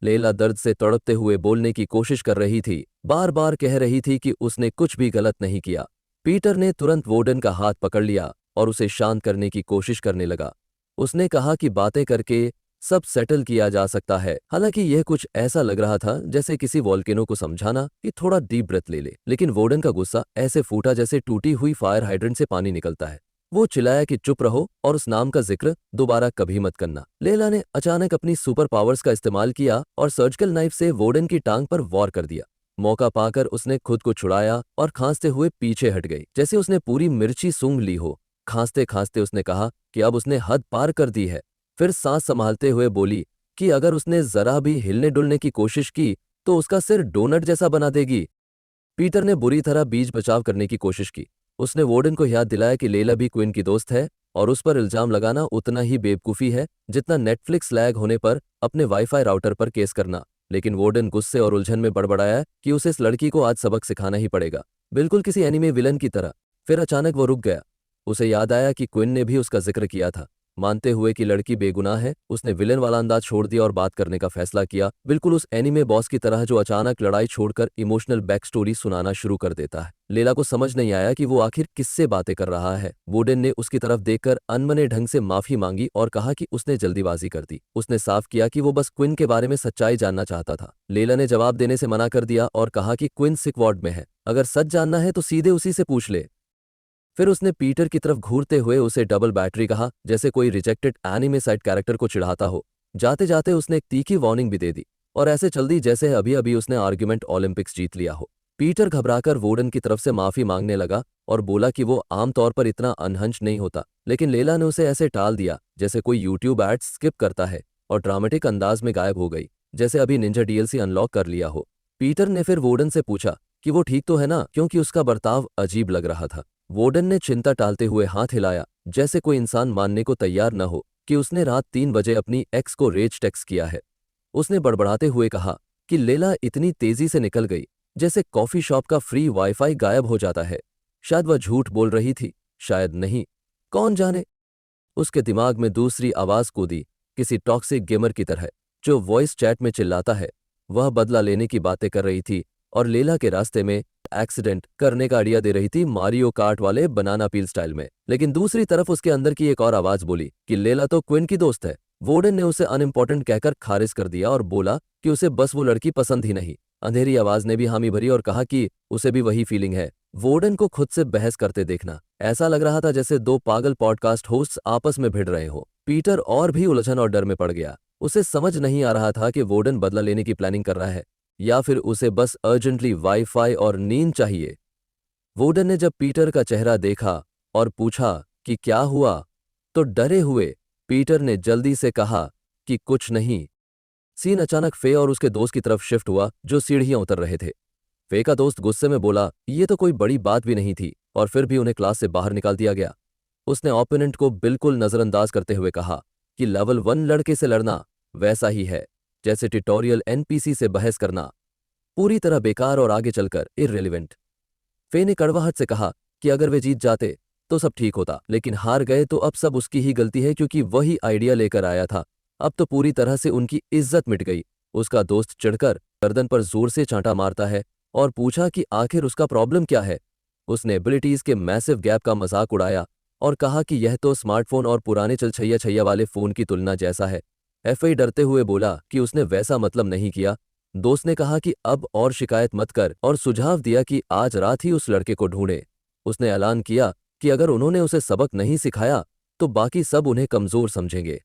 लेला दर्द से तड़पते हुए बोलने की कोशिश कर रही थी, बार बार कह रही थी कि उसने कुछ भी गलत नहीं किया। पीटर ने तुरंत वार्डन का हाथ पकड़ लिया और उसे शांत करने की कोशिश करने लगा। उसने कहा कि बातें करके सब सेटल किया जा सकता है। हालांकि यह कुछ ऐसा लग रहा था जैसे किसी वॉल्केनो को समझाना कि थोड़ा डीप ब्रेथ ले ले, लेकिन वार्डन का गुस्सा ऐसे फूटा जैसे टूटी हुई फायर हाइड्रेंट से पानी निकलता है। वो चिल्लाया कि चुप रहो और उस नाम का जिक्र दोबारा कभी मत करना। लेला ने अचानक अपनी सुपर पावर्स का इस्तेमाल किया और सर्जिकल नाइफ से वार्डन की टांग पर वार कर दिया। मौका पाकर उसने खुद को छुड़ाया और खांसते हुए पीछे हट गई, जैसे उसने पूरी मिर्ची सूंघ ली हो। खांसते खांसते उसने कहा कि अब उसने हद पार कर दी है। फिर सांस संभालते हुए बोली कि अगर उसने जरा भी हिलने डुलने की कोशिश की तो उसका सिर डोनट जैसा बना देगी। पीटर ने बुरी तरह बीच बचाव करने की कोशिश की। उसने वार्डन को याद दिलाया कि लेला भी क्वीन की दोस्त है और उस पर इल्जाम लगाना उतना ही बेवकूफ़ी है जितना नेटफ्लिक्स लैग होने पर अपने वाईफाई राउटर पर केस करना। लेकिन वार्डन गुस्से और उलझन में बड़बड़ाया कि उसे इस लड़की को आज सबक सिखाना ही पड़ेगा, बिल्कुल किसी एनीमे विलन की तरह। फिर अचानक वो रुक गया। उसे याद आया कि क्वीन ने भी उसका जिक्र किया था। मानते हुए कि लड़की बेगुनाह है, उसने विलेन वाला अंदाज छोड़ दिया और बात करने का फैसला किया, बिल्कुल उस एनीमे बॉस की तरह जो अचानक लड़ाई छोड़कर इमोशनल बैक स्टोरी सुनाना शुरू कर देता है। लेला को समझ नहीं आया कि वो आखिर किससे बातें कर रहा है। वुडन ने उसकी तरफ देखकर अनमने ढंग से माफी मांगी और कहा कि उसने जल्दीबाजी कर दी। उसने साफ किया कि वो बस क्विन के बारे में सच्चाई जानना चाहता था। लेला ने जवाब देने से मना कर दिया और कहा कि क्विन सिक वार्ड में है, अगर सच जानना है तो सीधे उसी से पूछ ले। फिर उसने पीटर की तरफ घूरते हुए उसे डबल बैटरी कहा, जैसे कोई रिजेक्टेड एनिमे साइड कैरेक्टर को चिढ़ाता हो। जाते जाते उसने एक तीखी वार्निंग भी दे दी और ऐसे चल दी जैसे अभी अभी उसने आर्ग्यूमेंट ओलंपिक्स जीत लिया हो। पीटर घबराकर वोर्डन की तरफ से माफी मांगने लगा और बोला कि वो आमतौर पर इतना अनहंच नहीं होता, लेकिन लेला ने उसे ऐसे टाल दिया जैसे कोई यूट्यूब एड्स स्किप करता है और ड्रामेटिक अंदाज में गायब हो गई, जैसे अभी निंजा डीएलसी अनलॉक कर लिया हो। पीटर ने फिर वोर्डन से पूछा कि वो ठीक तो है ना, क्योंकि उसका बर्ताव अजीब लग रहा था। वोर्डन ने चिंता टालते हुए हाथ हिलाया, जैसे कोई इंसान मानने को तैयार न हो कि उसने रात 3 बजे अपनी एक्स को रेज टेक्स्ट किया है। उसने बड़बड़ाते हुए कहा कि लेला इतनी तेजी से निकल गई जैसे कॉफी शॉप का फ्री वाईफाई गायब हो जाता है। शायद वह झूठ बोल रही थी, शायद नहीं, कौन जाने। उसके दिमाग में दूसरी आवाज कूदी, किसी टॉक्सिक गेमर की तरह जो वॉइस चैट में चिल्लाता है। वह बदला लेने की बातें कर रही थी और लेला के रास्ते में एक्सीडेंट करने का आइडिया दे रही थी, मारियो कार्ट वाले बनाना पील स्टाइल में। लेकिन दूसरी तरफ उसके अंदर की एक और आवाज बोली कि लेला तो क्विन की दोस्त है। वोर्डन ने उसे अनइम्पोर्टेंट कहकर खारिज कर दिया और बोला कि उसे बस वो लड़की पसंद ही नहीं। अंधेरी आवाज ने भी हामी भरी और कहा कि उसे भी वही फीलिंग है। वोर्डन को खुद से बहस करते देखना ऐसा लग रहा था जैसे दो पागल पॉडकास्ट होस्ट्स आपस में भिड़ रहे हो। पीटर और भी उलझन और डर में पड़ गया। उसे समझ नहीं आ रहा था कि वोर्डन बदला लेने की प्लानिंग कर रहा है या फिर उसे बस अर्जेंटली वाईफाई और नींद चाहिए। वोर्डन ने जब पीटर का चेहरा देखा और पूछा कि क्या हुआ, तो डरे हुए पीटर ने जल्दी से कहा कि कुछ नहीं। सीन अचानक फे और उसके दोस्त की तरफ शिफ्ट हुआ जो सीढ़ियां उतर रहे थे। फे का दोस्त गुस्से में बोला ये तो कोई बड़ी बात भी नहीं थी और फिर भी उन्हें क्लास से बाहर निकाल दिया गया। उसने ओपोनेंट को बिल्कुल नजरअंदाज करते हुए कहा कि लेवल 1 लड़के से लड़ना वैसा ही है जैसे ट्यूटोरियल एनपीसी से बहस करना, पूरी तरह बेकार और आगे चलकर इररिलेवेंट। फे ने कड़वाहट से कहा कि अगर वे जीत जाते तो सब ठीक होता, लेकिन हार गए तो अब सब उसकी ही गलती है क्योंकि वही आइडिया लेकर आया था। अब तो पूरी तरह से उनकी इज्जत मिट गई। उसका दोस्त चिढ़कर गर्दन पर जोर से चांटा मारता है और पूछा कि आखिर उसका प्रॉब्लम क्या है। उसने एबिलिटीज के मैसिव गैप का मजाक उड़ाया और कहा कि यह तो स्मार्टफोन और पुराने चल छैया छैया वाले फोन की तुलना जैसा है। एफआई डरते हुए बोला कि उसने वैसा मतलब नहीं किया। दोस्त ने कहा कि अब और शिकायत मत कर और सुझाव दिया कि आज रात ही उस लड़के को ढूंढे। उसने ऐलान किया कि अगर उन्होंने उसे सबक नहीं सिखाया तो बाकी सब उन्हें कमजोर समझेंगे।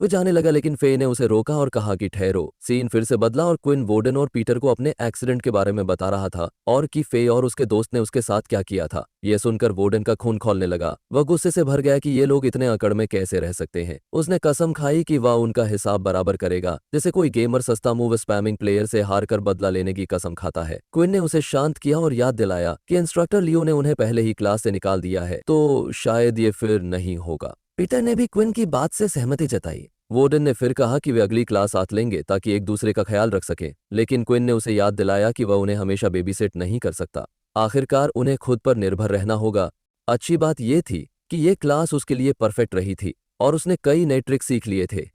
वो जाने लगा लेकिन फे ने उसे रोका और कहा कि ठहरो। सीन फिर से बदला और क्विन वोर्डन और पीटर को अपने एक्सीडेंट के बारे में बता रहा था और कि फे और उसके दोस्त ने उसके साथ क्या किया था। यह सुनकर वोर्डन का खून खौलने लगा। वह गुस्से से भर गया कि ये लोग इतने अकड़ में कैसे रह सकते हैं। उसने कसम खाई कि वह उनका हिसाब बराबर करेगा, जैसे कोई गेमर सस्ता मूव स्पैमिंग प्लेयर से हार कर बदला लेने की कसम खाता है। क्विन ने उसे शांत किया और याद दिलाया कि इंस्ट्रक्टर लियो ने उन्हें पहले ही क्लास से निकाल दिया है, तो शायद ये फिर नहीं होगा। पीटर ने भी क्विन की बात से सहमति जताई। वोर्डन ने फिर कहा कि वे अगली क्लास साथ लेंगे ताकि एक दूसरे का ख्याल रख सकें, लेकिन क्विन ने उसे याद दिलाया कि वह उन्हें हमेशा बेबीसिट नहीं कर सकता। आखिरकार उन्हें खुद पर निर्भर रहना होगा। अच्छी बात यह थी कि यह क्लास उसके लिए परफेक्ट रही थी और उसने कई नए ट्रिक सीख लिए थे।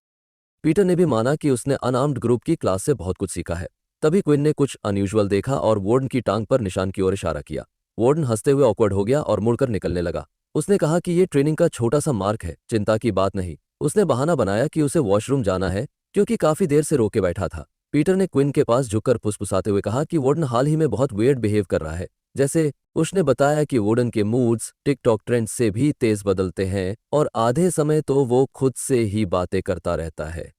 पीटर ने भी माना कि उसने अनआर्म्ड ग्रुप की क्लास से बहुत कुछ सीखा है। तभी क्विन ने कुछ अनयूजुअल देखा और वार्डन की टांग पर निशान की ओर इशारा किया। वार्डन हंसते हुए ऑकवर्ड हो गया और मुड़कर निकलने लगा। उसने कहा कि ये ट्रेनिंग का छोटा सा मार्क है, चिंता की बात नहीं। उसने बहाना बनाया कि उसे वॉशरूम जाना है क्योंकि काफी देर से रोके बैठा था। पीटर ने क्विन के पास झुककर फुसफुसाते हुए कहा कि वार्डन हाल ही में बहुत वियर्ड बिहेव कर रहा है। जैसे उसने बताया कि वार्डन के मूड्स टिकटॉक ट्रेंड से भी तेज बदलते हैं और आधे समय तो वो खुद से ही बातें करता रहता है।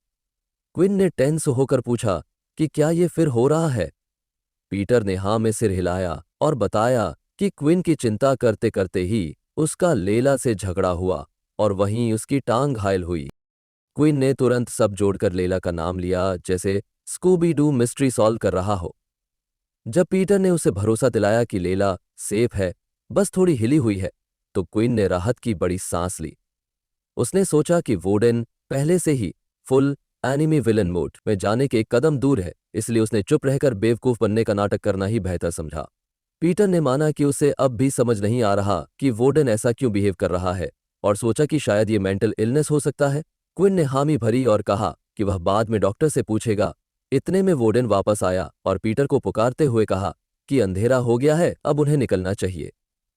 क्विन ने टेंस होकर पूछा कि क्या ये फिर हो रहा है। पीटर ने हाँ में सिर हिलाया और बताया कि क्विन की चिंता करते करते ही उसका लेला से झगड़ा हुआ और वहीं उसकी टांग घायल हुई। क्विन ने तुरंत सब जोड़कर लेला का नाम लिया, जैसे स्कूबी डू मिस्ट्री सॉल्व कर रहा हो। जब पीटर ने उसे भरोसा दिलाया कि लेला सेफ है, बस थोड़ी हिली हुई है, तो क्विन ने राहत की बड़ी सांस ली। उसने सोचा कि वोडेन पहले से ही फुल एनिमी विलन मोड में जाने के एक कदम दूर है, इसलिए उसने चुप रहकर बेवकूफ बनने का नाटक करना ही बेहतर समझा। पीटर ने माना कि उसे अब भी समझ नहीं आ रहा कि वोडेन ऐसा क्यों बिहेव कर रहा है और सोचा कि शायद ये मेंटल इलनेस हो सकता है। क्विन ने हामी भरी और कहा कि वह बाद में डॉक्टर से पूछेगा। इतने में वोडेन वापस आया और पीटर को पुकारते हुए कहा कि अंधेरा हो गया है, अब उन्हें निकलना चाहिए।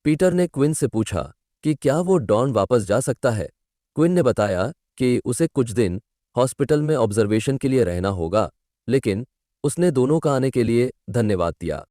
पीटर ने क्विन से पूछा कि क्या वो डॉन वापस जा सकता है। क्विन ने बताया कि उसे कुछ दिन हॉस्पिटल में ऑब्जर्वेशन के लिए रहना होगा, लेकिन उसने दोनों का आने के लिए धन्यवाद दिया।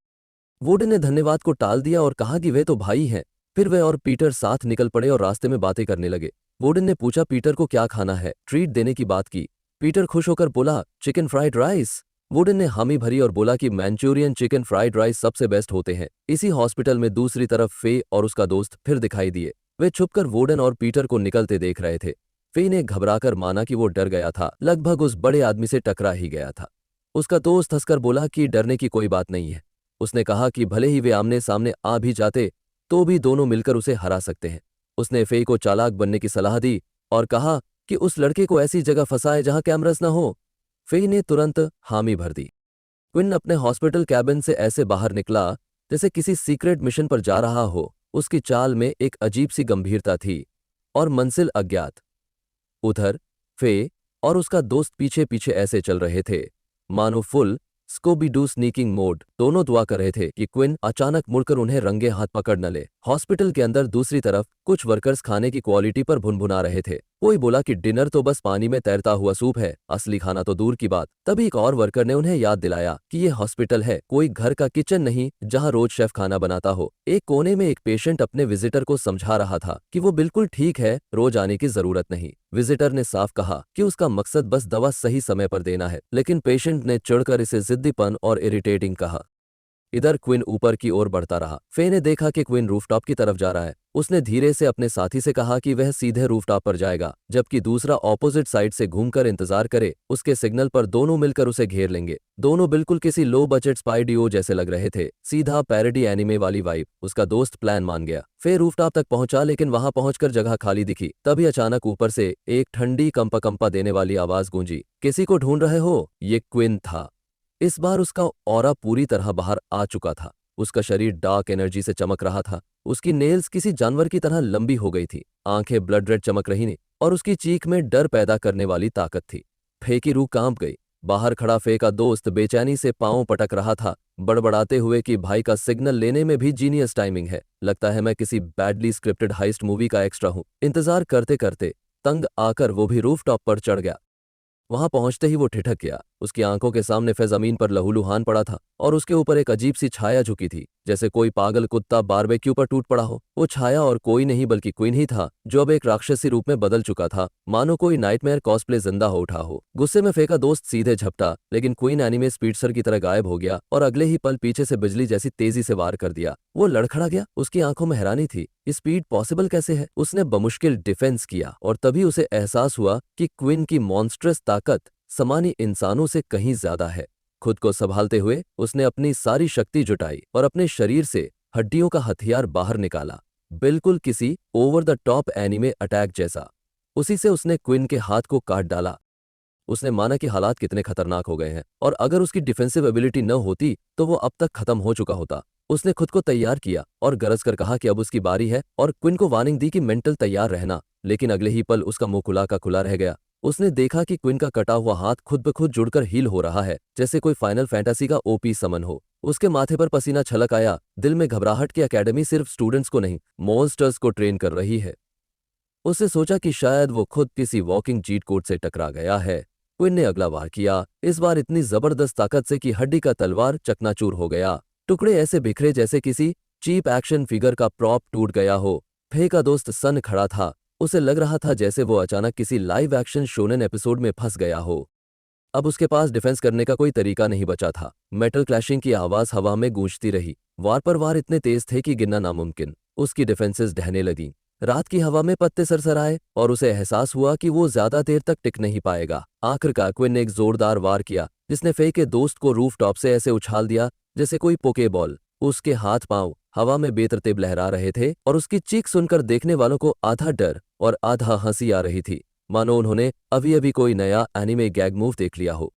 वुड ने धन्यवाद को टाल दिया और कहा कि वे तो भाई हैं। फिर वे और पीटर साथ निकल पड़े और रास्ते में बातें करने लगे। वुड ने पूछा पीटर को क्या खाना है, ट्रीट देने की बात की। पीटर खुश होकर बोला चिकन फ्राइड राइस। वुड ने हामी भरी और बोला कि मैंचूरियन चिकन फ्राइड राइस सबसे बेस्ट होते हैं। इसी हॉस्पिटल में दूसरी तरफ फे और उसका दोस्त फिर दिखाई दिए। वे छुपकर वुडन और पीटर को निकलते देख रहे थे। फे ने घबराकर माना कि वो डर गया था, लगभग उस बड़े आदमी से टकरा ही गया था। उसका दोस्त हंसकर बोला कि डरने की कोई बात नहीं है। उसने कहा कि भले ही वे आमने सामने आ भी जाते तो भी दोनों मिलकर उसे हरा सकते हैं। उसने फे को चालाक बनने की सलाह दी और कहा कि उस लड़के को ऐसी जगह फंसाए जहां कैमरास न हो। फे ने तुरंत हामी भर दी। क्विन अपने हॉस्पिटल कैबिन से ऐसे बाहर निकला जैसे किसी सीक्रेट मिशन पर जा रहा हो। उसकी चाल में एक अजीब सी गंभीरता थी और मंजिल अज्ञात। उधर फे और उसका दोस्त पीछे पीछे ऐसे चल रहे थे मानो full Scooby Doo sneaking mode. दोनों दुआ कर रहे थे कि क्विन अचानक मुड़कर उन्हें रंगे हाथ पकड़ न ले। हॉस्पिटल के अंदर दूसरी तरफ कुछ वर्कर्स खाने की क्वालिटी पर भुनभुना रहे थे। कोई बोला कि डिनर तो बस पानी में तैरता हुआ सूप है, असली खाना तो दूर की बात। तभी एक और वर्कर ने उन्हें याद दिलाया कि ये हॉस्पिटल है, कोई घर का किचन नहीं जहां रोज शेफ खाना बनाता हो। एक कोने में एक पेशेंट अपने विजिटर को समझा रहा था कि वो बिल्कुल ठीक है, रोज आने की जरूरत नहीं। विजिटर ने साफ कहा कि उसका मकसद बस दवा सही समय पर देना है, लेकिन पेशेंट ने चिढ़कर इसे जिद्दीपन और इरिटेटिंग कहा। इधर क्विन ऊपर की ओर बढ़ता रहा। फे ने देखा कि क्विन रूफटॉप की तरफ जा रहा है। उसने धीरे से अपने साथी से कहा कि वह सीधे रूफटॉप पर जाएगा, जबकि दूसरा ऑपोजिट साइड से घूमकर इंतजार करे। उसके सिग्नल पर दोनों मिलकर उसे घेर लेंगे। दोनों बिल्कुल किसी लो बजट स्पाई डुओ जैसे लग रहे थे, सीधा पैरोडी एनिमे वाली वाइब। उसका दोस्त प्लान मान गया। फे रूफटॉप तक पहुंचा, लेकिन वहां पहुंचकर जगह खाली दिखी। तभी अचानक ऊपर से एक ठंडी कंपा देने वाली आवाज गूंजी, किसी को ढूंढ रहे हो? ये क्विन था। इस बार उसका ऑरा पूरी तरह बाहर आ चुका था। उसका शरीर डार्क एनर्जी से चमक रहा था। उसकी नेल्स किसी जानवर की तरह लंबी हो गई थी, आंखें ब्लड रेड चमक रही थीं और उसकी चीख में डर पैदा करने वाली ताकत थी। फे की रूह कांप गई। बाहर खड़ा फे का दोस्त बेचैनी से पांव पटक रहा था, बड़बड़ाते हुए कि भाई का सिग्नल लेने में भी जीनियस टाइमिंग है। लगता है मैं किसी बैडली स्क्रिप्टेड हाइस्ट मूवी का एक्स्ट्रा हूं। इंतजार करते करते तंग आकर वो भी रूफटॉप पर चढ़ गया। वहां पहुंचते ही वो ठिठक गया। उसकी आंखों के सामने फे जमीन पर लहूलुहान पड़ा था और उसके ऊपर एक अजीब सी छाया झुकी थी, जैसे कोई पागल कुत्ता बारबेक्यू पर टूट पड़ा हो। वो छाया और कोई नहीं बल्कि क्वीन ही था, जो अब एक राक्षसी रूप में बदल चुका था, मानो कोई नाइटमेयर कॉस्प्ले जिंदा हो उठा हो। गुस्से में फे का दोस्त सीधे झपटा, लेकिन क्वीन एनिमे स्पीडसर की तरह गायब हो गया और अगले ही पल पीछे से बिजली जैसी तेजी से वार कर दिया। वो लड़खड़ा गया। उसकी आंखों में हैरानी थी, स्पीड पॉसिबल कैसे है? उसने बमुश्किल डिफेंस किया और तभी उसे एहसास हुआ कि क्वीन की मॉन्स्ट्रस ताकत सामान्य इंसानों से कहीं ज्यादा है। खुद को संभालते हुए उसने अपनी सारी शक्ति जुटाई और अपने शरीर से हड्डियों का हथियार बाहर निकाला, बिल्कुल किसी over the top anime attack जैसा। उसी से उसने क्विन के हाथ को काट डाला। उसने माना कि हालात कितने खतरनाक हो गए हैं और अगर उसकी डिफेंसिव एबिलिटी न होती तो वो अब तक खत्म हो चुका होता। उसने खुद को तैयार किया और गरज कर कहा कि अब उसकी बारी है और क्विन को वार्निंग दी कि मेंटल तैयार रहना, लेकिन अगले ही पल उसका मुंह खुला का खुला रह गया। उसने देखा कि क्विन का कटा हुआ हाथ खुद ब खुद जुड़कर हील हो रहा है, जैसे कोई फाइनल फैंटेसी का ओपी समन हो। उसके माथे पर पसीना छलक आया, दिल में घबराहट की एकेडमी सिर्फ स्टूडेंट्स को नहीं, मॉन्स्टर्स को ट्रेन कर रही है। उसने सोचा कि शायद वो खुद किसी वॉकिंग चीट कोड से टकरा गया है। क्विन ने अगला वार किया, इस बार इतनी जबरदस्त ताकत से कि हड्डी का तलवार चकनाचूर हो गया। टुकड़े ऐसे बिखरे जैसे किसी चीप एक्शन फिगर का प्रॉप टूट गया हो। फे का दोस्त सन खड़ा था। उसे लग रहा था जैसे वो अचानक किसी लाइव एक्शन शोनेन एपिसोड में फंस गया हो। अब उसके पास डिफेंस करने का कोई तरीका नहीं बचा था। मेटल क्लैशिंग की आवाज हवा में गूंजती रही। वार पर वार इतने तेज थे कि गिनना नामुमकिन। उसकी डिफेंसेस ढहने लगीं। रात की हवा में पत्ते सरसराए और उसे एहसास हुआ कि वो ज्यादा देर तक टिक नहीं पाएगा। आखिरकार क्विन ने एक जोरदार वार किया, जिसने फे के दोस्त को रूफटॉप से ऐसे उछाल दिया जैसे कोई पोकेबॉल। उसके हाथ पांव हवा में बेतरतीब लहरा रहे थे और उसकी चीख सुनकर देखने वालों को आधा डर और आधा हंसी आ रही थी, मानो उन्होंने अभी अभी कोई नया एनिमे गैग मूव देख लिया हो।